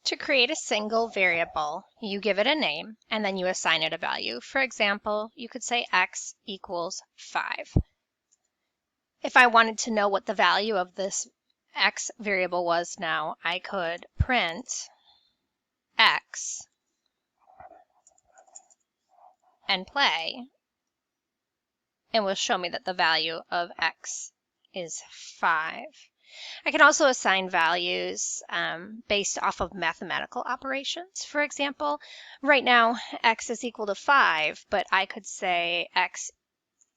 To create a single variable, you give it a name and then you assign it a value. For example, you could say x equals 5. If I wanted to know what the value of this x variable was now, I could print x and play. It will show me that the value of x is 5. I can also assign values based off of mathematical operations. For example, right now x is equal to 5, but I could say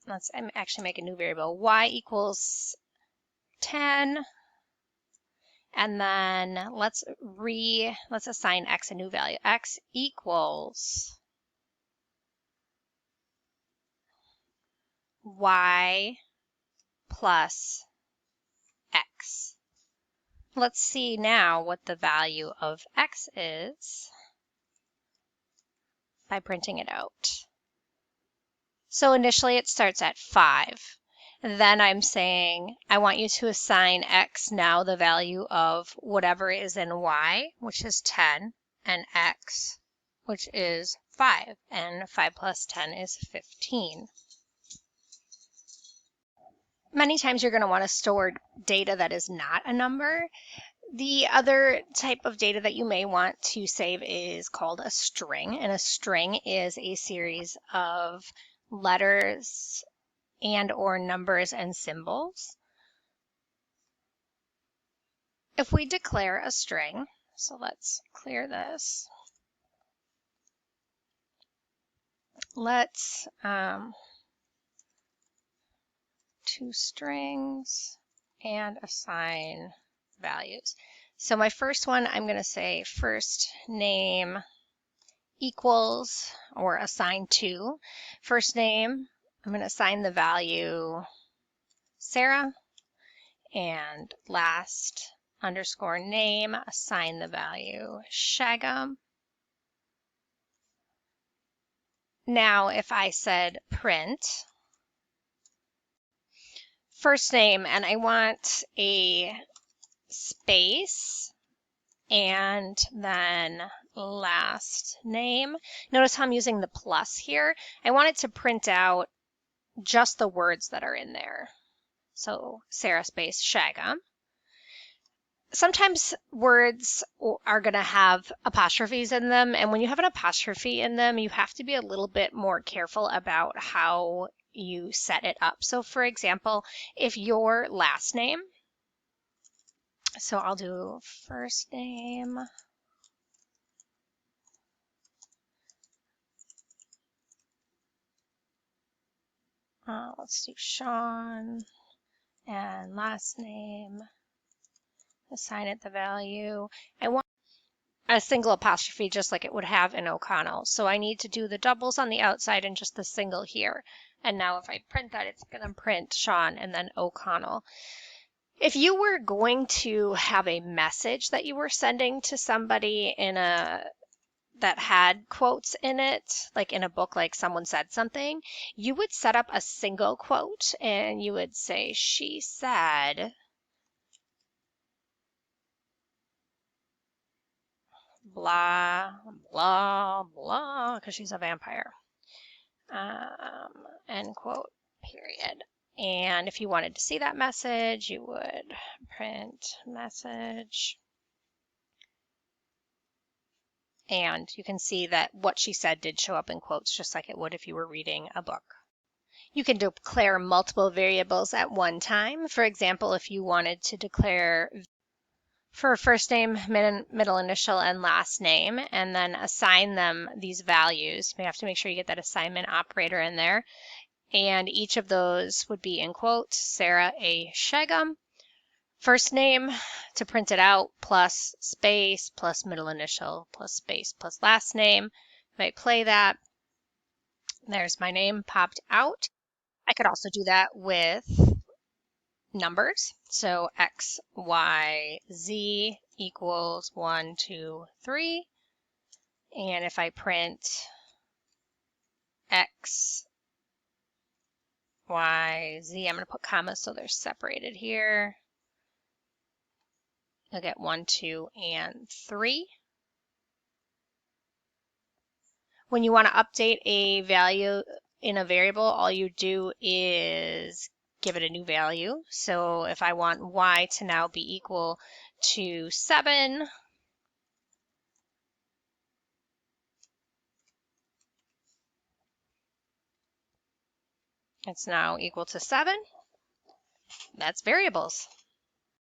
let's actually make a new variable, y equals 10, and then let's assign x a new value. X equals y plus x. Let's see now what the value of x is by printing it out. So initially it starts at 5. Then I'm saying I want you to assign x now the value of whatever is in y, which is 10, and x, which is 5. And 5 plus 10 is 15. Many times you're going to want to store data that is not a number. The other type of data that you may want to save is called a string, and a string is a series of letters and or numbers and symbols. If we declare a string, so let's clear this. Let's two strings and assign values. So my first one, I'm going to say first name equals or assign to. First name, I'm going to assign the value Sarah, and last underscore name, assign the value Shagum. Now if I said print first name and I want a space and then last name. Notice how I'm using the plus here. I want it to print out just the words that are in there. So Sarah space Shagum. Sometimes words are going to have apostrophes in them, and when you have an apostrophe in them, you have to be a little bit more careful about how you set it up. So for example, if your last name, so I'll do first name, let's do Sean, and last name, assign it the value. I want a single apostrophe just like it would have in O'Connell. So I need to do the doubles on the outside and just the single here. And now if I print that, it's going to print Sean and then O'Connell. If you were going to have a message that you were sending to somebody that had quotes in it, like in a book, like someone said something, you would set up a single quote and you would say, she said, blah, blah, blah, because she's a vampire, end quote, period. And if you wanted to see that message, you would print message. And you can see that what she said did show up in quotes, just like it would if you were reading a book. You can declare multiple variables at one time. For example, if you wanted to declare for first name, middle initial, and last name, and then assign them these values, you have to make sure you get that assignment operator in there. And each of those would be in quotes, Sarah A. Shagum. First name to print it out, plus space, plus middle initial, plus space, plus last name. I might play that. There's my name popped out. I could also do that with numbers. So X, Y, Z equals 1, 2, 3. And if I print X, Y, Z, I'm going to put commas so they're separated here. You'll get 1, 2, and 3. When you want to update a value in a variable, all you do is give it a new value. So if I want y to now be equal to 7, it's now equal to 7. That's variables.